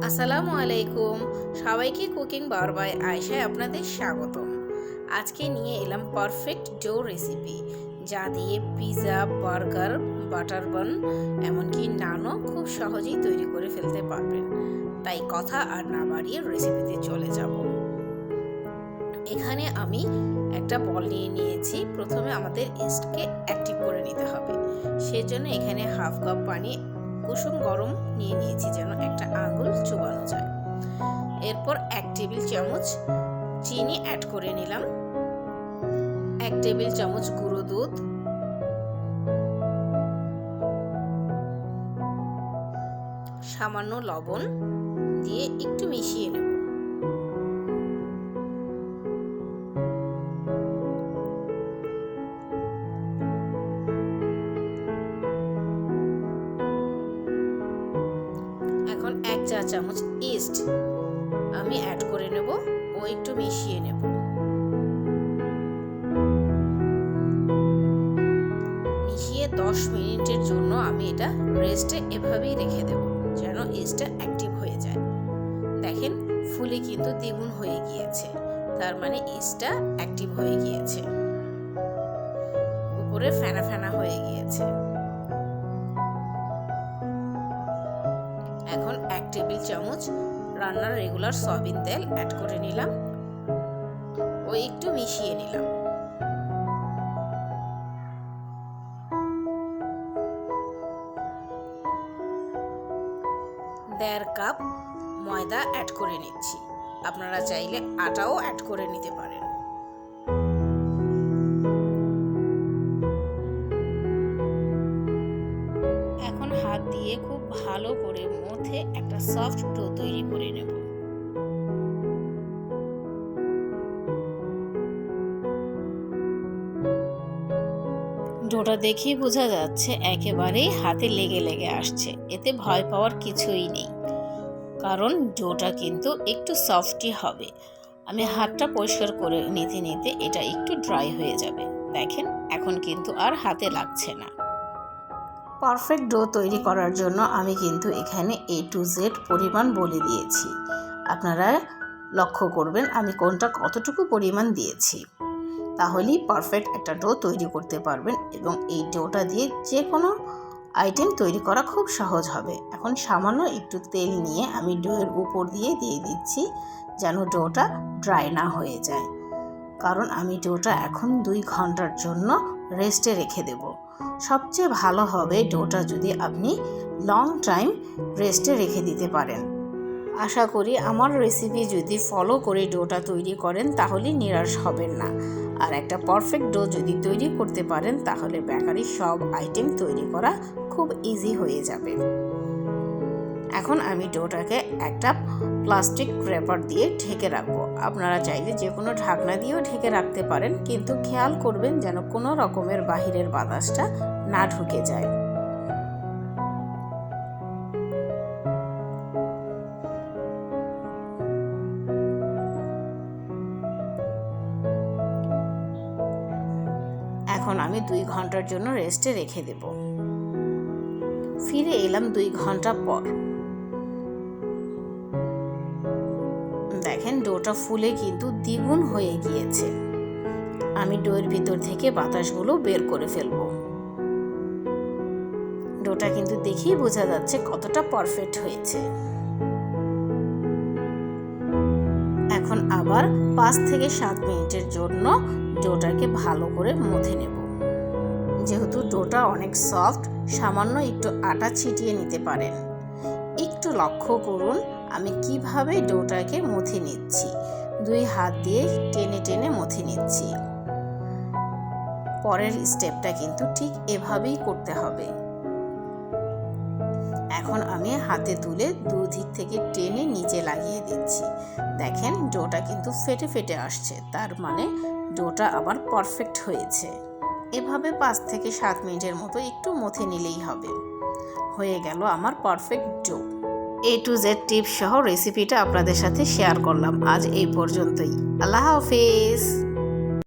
আসসালামু আলাইকুম, সবাইকে কুকিং বাওয়ার বাই আয়েশায় আপনাদের স্বাগতম। আজকে নিয়ে এলাম পারফেক্ট ডো রেসিপি, যা দিয়ে পিৎজা, বার্গার, বাটার বান, এমনকি নানও খুব সহজেই তৈরি করে ফেলতে পারবেন। তাই কথা আর না বাড়িয়ে রেসিপিতে চলে যাব। এখানে আমি একটা বল নিয়ে নিয়েছি। প্রথমে আমাদের ইস্টকে অ্যাক্টিভ করে নিতে হবে। সেজন্য এখানে হাফ কাপ পানি কুসুম গরম নিয়ে নিয়েছি, যেন একটা আঙ্গুল চুবানো যায়। এরপর 1 টেবিল চামচ চিনি অ্যাড করে নিলাম, 1 টেবিল চামচ গুঁড়ো দুধ, সামান্য লবণ দিয়ে একটু মিশিয়ে নেব। এখন 1 চা চামচ ইস্ট আমি অ্যাড করে নেব ও একটু মিশিয়ে নেব। মিশিয়ে 10 মিনিটের জন্য আমি এটা রেস্টে এভাবেই রেখে দেব, যেন ইস্টটা অ্যাক্টিভ হয়ে যায়। দেখেন ফুলে কিন্তু দ্বিগুণ হয়ে গিয়েছে, তার মানে ইস্টটা অ্যাক্টিভ হয়ে গিয়েছে, উপরে ফেনা ফেনা হয়ে গিয়েছে। এখন 1 টেবিল চামচ রান্নার রেগুলার সয়াবিন তেল অ্যাড করে নিলাম ও একটু মিশিয়ে নিলাম। দেড় কাপ ময়দা অ্যাড করে নিচ্ছি, আপনারা চাইলে আটাও অ্যাড করে নিতে পারেন। এখন হাত দিয়ে খুব ভালো করে মথে একটা সফট ডো তৈরি করে নেব। ডোটা দেখেই বোঝা যাচ্ছে একেবারেই হাতে লেগে লেগে আসছে। এতে ভয় পাওয়ার কিছুই নেই, কারণ ডোটা কিন্তু একটু সফটই হবে। আমি হাতটা পরিষ্কার করে নিতে নিতে এটা একটু ড্রাই হয়ে যাবে। দেখেন এখন কিন্তু আর হাতে লাগছে না। পারফেক্ট ডো তৈরি করার জন্য আমি কিন্তু এখানে A to Z পরিমাণ বলে দিয়েছি। আপনারা লক্ষ্য করবেন আমি কোনটা কতটুকু পরিমাণ দিয়েছি, তাহলেই পারফেক্ট একটা ডো তৈরি করতে পারবেন এবং এই ডোটা দিয়ে যে কোনো আইটেম তৈরি করা খুব সহজ হবে। এখন সামান্য একটু তেল নিয়ে আমি ডোয়ের উপর দিয়ে দিচ্ছি, যেন ডোটা ড্রাই না হয়ে যায়, কারণ আমি ডোটা এখন 2 ঘন্টার জন্য রেস্টে রেখে দেব। সবচেয়ে ভালো হবে ডোটা যদি আপনি লং টাইম রেস্টে রেখে দিতে পারেন। আশা করি আমার রেসিপি যদি ফলো করে ডোটা তৈরি করেন তাহলে নিরাশ হবেন না। আর একটা পারফেক্ট ডো যদি তৈরি করতে পারেন তাহলে বেকারির সব আইটেম তৈরি করা খুব ইজি হয়ে যাবে। এখন আমি ডোটাকে একটা প্লাস্টিক র্যাপার দিয়ে ঢেকে রাখবো। আপনারা চাইলে যে কোনো ঢাকনা দিয়েও ঢেকে রাখতে পারেন, কিন্তু খেয়াল করবেন যেন কোনো রকমের বাহিরের বাতাসটা না ঢুকে যায়। এখন আমি 2 ঘন্টার জন্য রেস্টে রেখে দেব। ফিরে এলাম 2 ঘন্টা পর। দেখেন ডোটা ফুলে কিন্তু দ্বিগুণ হয়ে গিয়েছে। আমি ডোয়ের ভিতর থেকে বাতাসগুলো বের করে ফেলব। ডোটা কিন্তু দেখেই বোঝা যাচ্ছে কতটা পারফেক্ট হয়েছে। এখন আবার 5 থেকে 7 মিনিটের জন্য ডোটাকে ভালো করে মথে নেব। যেহেতু ডোটা অনেক সফট, সামান্য একটু আটা ছিটিয়ে নিতে পারেন। একটু লক্ষ্য করুন আমি কিভাবে ডোটাকে মথে নিচ্ছি। 2 হাত দিয়ে টেনে টেনে মথে নিচ্ছি। পরের স্টেপটা কিন্তু ঠিক এভাবেই করতে হবে। এখন আমি হাতে তুলে 2 দিক থেকে টেনে নিচে লাগিয়ে দিচ্ছি। দেখেন ডোটা কিন্তু ফেটে ফেটে আসছে, তার মানে ডোটা আবার পারফেক্ট হয়েছে। এভাবে 5 থেকে 7 মিনিটের মতো একটু মথে নিলেই হবে। হয়ে গেল আমার perfect dough. A to Z tips সহ রেসিপিটা আপনাদের সাথে শেয়ার করলাম। আজ এই পর্যন্তই। আল্লাহ হাফেজ।